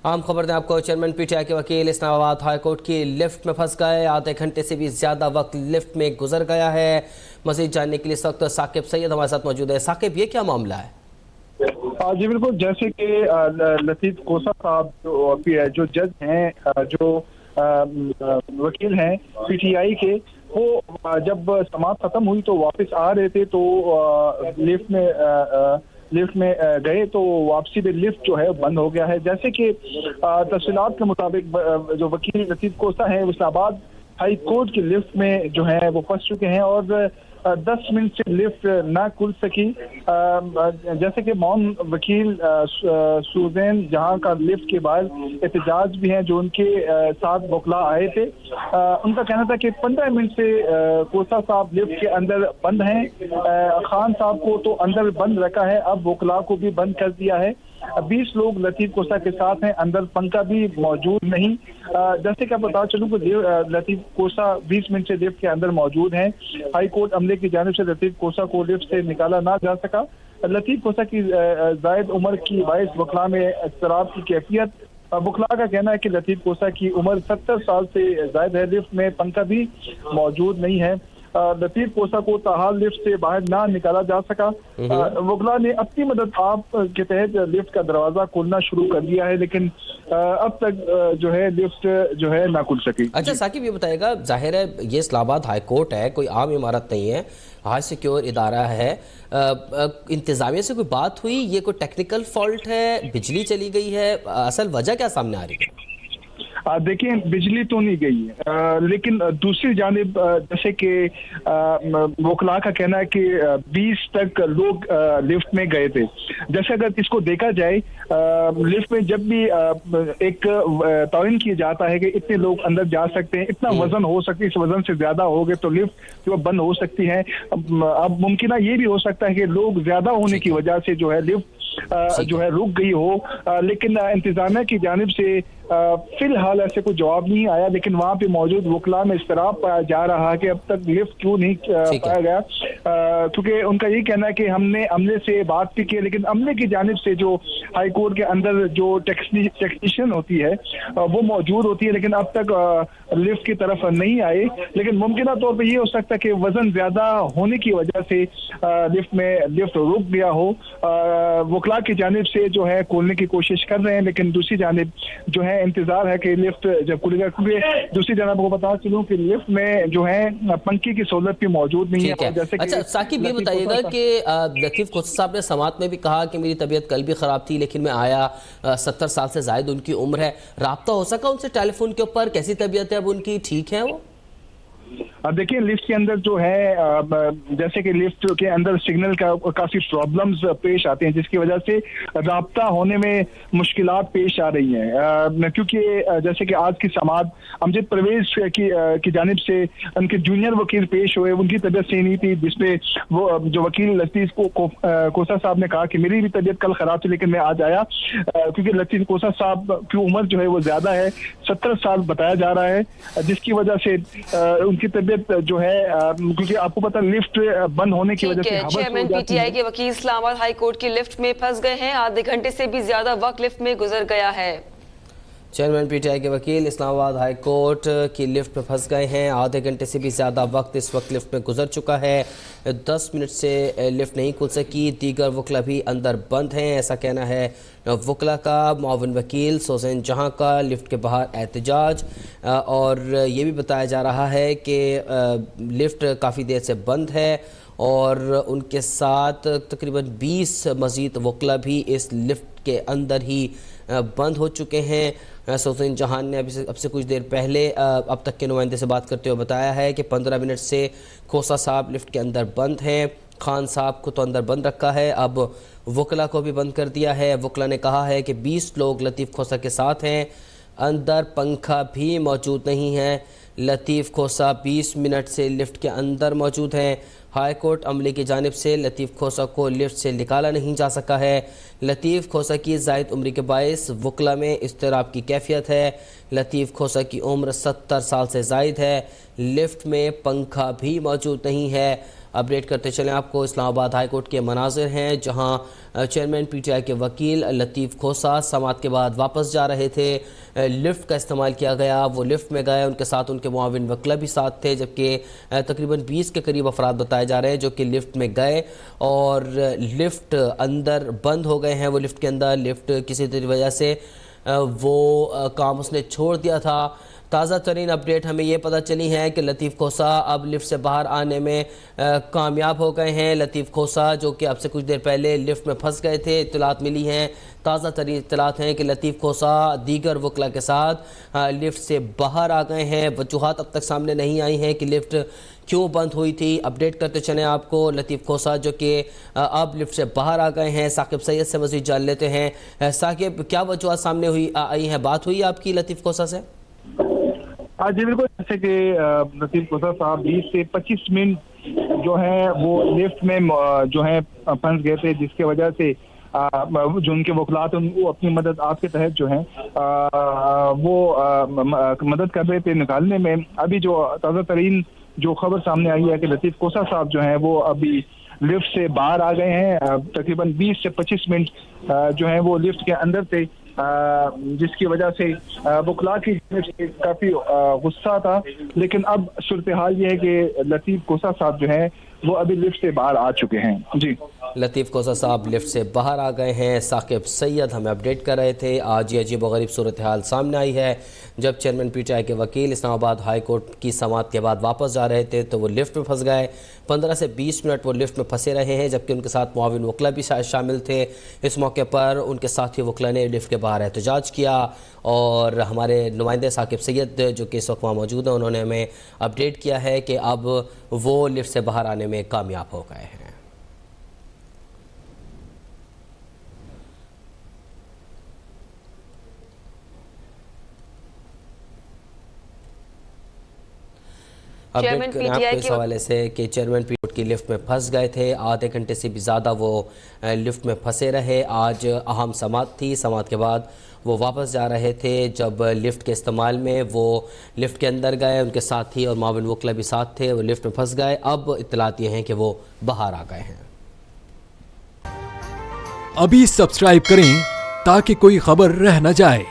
आम खबर दें आपको, चेयरमैन पीटीआई के वकील इस्लामाबाद हाई कोर्ट की लिफ्ट में फंस गए। आधे घंटे से भी ज़्यादा वक्त लिफ्ट में गुजर गया है। मज़ीद जानने के लिए इस वक्त साकिब सैयद हमारे साथ मौजूद है। साकिब, ये क्या मामला है? जी बिल्कुल, जैसे कि लतीफ़ कोसा साहब जो जज हैं, जो वकील हैं पीटीआई के, वो जब समाअत खत्म हुई तो वापस आ रहे थे तो लिफ्ट में गए तो वापसी में लिफ्ट जो है बंद हो गया है। जैसे कि तफसीलात के मुताबिक जो वकील लतीफ़ कोसा है इस्लामाबाद हाई कोर्ट की लिफ्ट में जो है वो फंस चुके हैं और 10 मिनट से लिफ्ट ना खुल सकी। जैसे कि मौन वकील सुजैन जहां का लिफ्ट के बाहर एहतजाज भी हैं, जो उनके साथ वकला आए थे, उनका कहना था कि 15 मिनट से कोसा साहब लिफ्ट के अंदर बंद हैं। खान साहब को तो अंदर बंद रखा है, अब वकला को भी बंद कर दिया है। 20 लोग लतीफ़ कोसा के साथ हैं, अंदर पंखा भी मौजूद नहीं। जैसे कि आप बता चलूं कि लतीफ़ कोसा 20 मिनट से लिफ्ट के अंदर मौजूद हैं। हाई कोर्ट अमले की जानिब से लतीफ़ कोसा को लिफ्ट से निकाला ना जा सका। लतीफ़ कोसा की जायद उम्र की बाइस वकला में इज़्तिराब की कैफियत। वकला का कहना है कि लतीफ़ कोसा की उम्र 70 साल से जायद है। लिफ्ट में पंखा भी मौजूद नहीं है। लतीफ़ कोसा को ताहाल लिफ्ट से बाहर ना निकाला जा सका। वकला ने अपनी मदद आप के तहत लिफ्ट का दरवाजा खोलना शुरू कर दिया है, लेकिन अब तक जो है लिफ्ट जो है ना खुल सकी। अच्छा साकिब, ये बताएगा, जाहिर है ये इस्लामाबाद हाई कोर्ट है, कोई आम इमारत नहीं है, हाई सिक्योर इदारा है। इंतजामिया से कोई बात हुई? ये कोई टेक्निकल फॉल्ट है, बिजली चली गई है, असल वजह क्या सामने आ रही है? देखिए, बिजली तो नहीं गई है, लेकिन दूसरी जानिब जैसे कि वकला का कहना है कि 20 तक लोग लिफ्ट में गए थे। जैसे अगर इसको देखा जाए, लिफ्ट में जब भी एक तयन किया जाता है कि इतने लोग अंदर जा सकते हैं, इतना वजन हो सकता है, इस वजन से ज्यादा हो गए तो लिफ्ट जो बंद हो सकती है। अब मुमकिन ये भी हो सकता है कि लोग ज्यादा होने की वजह से जो है लिफ्ट जो है रुक गई हो, लेकिन इंतजामिया की जानिब से फिलहाल ऐसे कोई जवाब नहीं आया। लेकिन वहाँ पे मौजूद वकला में इस्तराब पाया जा रहा है कि अब तक लिफ्ट क्यों नहीं पाया गया, क्योंकि उनका ये कहना है कि हमने अमले से बात भी की, लेकिन अमले की जानिब से जो हाई कोर्ट के अंदर जो टेक्नीशियन होती है वो मौजूद होती है, लेकिन अब तक लिफ्ट की तरफ नहीं आए। लेकिन मुमकिन तौर पर ये हो सकता है कि वजन ज्यादा होने की वजह से लिफ्ट रुक गया हो। वकला की जानिब से जो है खोलने की कोशिश कर रहे हैं, लेकिन दूसरी जानिब जो है इंतजार है कि लिफ्ट जब खुलेगा, क्योंकि दूसरी जानिब को बता चलूं कि लिफ्ट में जो है पंखे की सहूलत भी मौजूद नहीं है। जैसे अच्छा साकिब, ये बताइएगा कि लतीफ़ कोसा साहब ने समाअत में भी कहा कि मेरी तबीयत कल भी खराब थी, लेकिन मैं आया, 70 साल से जायद उनकी उम्र है। राब्ता हो सका उनसे टेलीफोन के ऊपर? कैसी तबीयत है अब उनकी? ठीक है वो? देखिए, लिफ्ट के अंदर जो है, जैसे कि लिफ्ट के अंदर सिग्नल का काफी प्रॉब्लम्स पेश आते हैं, जिसकी वजह से राब्ता होने में मुश्किलात पेश आ रही हैं। क्योंकि जैसे कि आज की समाअत अमजद परवेज की जानिब से उनके जूनियर वकील पेश हुए, उनकी तबीयत सही नहीं थी, जिसपे वो जो वकील लतीफ़ कोसा साहब ने कहा कि मेरी भी तबीयत कल खराब थी, लेकिन मैं आज आया, क्योंकि लतीफ़ कोसा साहब की उम्र जो है वो ज्यादा है, 70 साल बताया जा रहा है, जिसकी वजह से उनकी तबीयत जो है, क्योंकि आपको पता लिफ्ट बंद होने की वजह से चेयरमैन पीटीआई के वकील इस्लामाबाद हाई कोर्ट की लिफ्ट में फंस गए हैं। आधे घंटे से भी ज्यादा वक्त लिफ्ट में गुजर गया है। चेयरमैन पीटीआई के वकील इस्लामाबाद हाई कोर्ट की लिफ्ट में फंस गए हैं। आधे घंटे से भी ज़्यादा वक्त इस वक्त लिफ्ट में गुजर चुका है। 10 मिनट से लिफ्ट नहीं खुल सकी। दीगर वकला भी अंदर बंद हैं, ऐसा कहना है वकला का। मुआविन वकील सुजैन जहां का लिफ्ट के बाहर एहतजाज, और ये भी बताया जा रहा है कि लिफ्ट काफ़ी देर से बंद है और उनके साथ तकरीबन 20 मज़ीद वकला भी इस लिफ्ट के अंदर ही बंद हो चुके हैं। सुजैन जहां ने अब से कुछ देर पहले अब तक के नुमाइंदे से बात करते हुए बताया है कि 15 मिनट से कोसा साहब लिफ्ट के अंदर बंद हैं। खान साहब को तो अंदर बंद रखा है, अब वकला को भी बंद कर दिया है। वकला ने कहा है कि 20 लोग लतीफ़ कोसा के साथ हैं, अंदर पंखा भी मौजूद नहीं है। लतीफ़ कोसा 20 मिनट से लिफ्ट के अंदर मौजूद हैं। हाई कोर्ट अमले की जानिब से लतीफ़ कोसा को लिफ्ट से निकाला नहीं जा सका है। लतीफ़ कोसा की जायद उम्र के बायस वकला में इज़्तिराब की कैफियत है। लतीफ़ कोसा की उम्र 70 साल से ज़ायद है। लिफ्ट में पंखा भी मौजूद नहीं है। अपडेट करते चलें आपको। इस्लामाबाद हाई कोर्ट के मनाजिर हैं जहां चेयरमैन पीटीआई के वकील लतीफ़ खोसा समाअत के बाद वापस जा रहे थे। लिफ्ट का इस्तेमाल किया गया, वो लिफ्ट में गए, उनके साथ उनके मुआविन वकील भी साथ थे, जबकि तकरीबन 20 के करीब अफराद बताए जा रहे हैं जो कि लिफ्ट में गए और लिफ्ट अंदर बंद हो गए हैं। वो लिफ्ट के अंदर लिफ्ट किसी वजह से वो काम उसने छोड़ दिया था। ताज़ा तरीन अपडेट हमें ये पता चली है कि लतीफ़ खोसा अब लिफ्ट से बाहर आने में कामयाब हो गए हैं। लतीफ़ खोसा जो कि अब से कुछ देर पहले लिफ्ट में फंस गए थे, इत्तलात मिली हैं, ताज़ा तरीन इत्तलात हैं कि लतीफ़ खोसा दीगर वकला के साथ लिफ्ट से बाहर आ गए हैं। वजूहात अब तक सामने नहीं आई हैं कि लिफ्ट क्यों बंद हुई थी। अपडेट करते चलें आपको। लतीफ़ खोसा जो कि अब लिफ्ट से बाहर आ गए हैं, साकिब सैयद से मज़ीद जान लेते हैं। साकिब, क्या वजूहात सामने आई हैं, बात हुई आपकी लतीफ़ खोसा से? हाँ जी बिल्कुल, जैसे कि लतीफ़ खोसा साहब 20 से 25 मिनट जो है वो लिफ्ट में जो है फंस गए थे, जिसके वजह से जो उनके वकलात उनको अपनी मदद आपके तहत जो है वो मदद कर रहे थे निकालने में। अभी जो ताज़ा तरीन जो खबर सामने आई है कि लतीफ़ खोसा साहब जो हैं वो अभी लिफ्ट से बाहर आ गए हैं। तकरीबन 20 से 25 मिनट जो है वो लिफ्ट के अंदर थे, जिसकी वजह से वकला की काफ़ी गुस्सा था। लेकिन अब सूरत हाल ये है कि लतीफ़ खोसा साहब जो हैं वो अभी लिफ्ट से बाहर आ चुके हैं। जी, लतीफ़ खोसा साहब लिफ्ट से बाहर आ गए हैं। साकिब सैयद हमें अपडेट कर रहे थे। आज ये अजीब व गरीब सूरत हाल सामने आई है जब चेयरमैन पीटीआई के वकील इस्लामाबाद हाई कोर्ट की समाअत के बाद वापस जा रहे थे तो वो लिफ्ट में फंस गए। 15 से 20 मिनट वो लिफ्ट में फंसे रहे हैं, जबकि उनके साथ मुआविन वकला भी शामिल थे। इस मौके पर उनके साथी वकला ने लिफ्ट के बाहर एहतजाज किया और हमारे नुमाइंदे साकिब सैयद जो कि इस वक्त वहाँ मौजूद हैं, उन्होंने हमें अपडेट किया है कि अब वो लिफ्ट से बाहर आने में कामयाब हो गए हैं। अपडेट करें आपको इस हवाले से कि चेयरमैन पीटीआई की लिफ्ट में फंस गए थे। आधे घंटे से भी ज़्यादा वो लिफ्ट में फंसे रहे। आज अहम समाअत थी, समाअत के बाद वो वापस जा रहे थे। जब लिफ्ट के इस्तेमाल में वो लिफ्ट के अंदर गए, उनके साथी और माविन वकला भी साथ थे, वो लिफ्ट में फंस गए। अब इत्तलात ये हैं कि वो बाहर आ गए हैं। अभी सब्सक्राइब करें ताकि कोई खबर रह न जाए।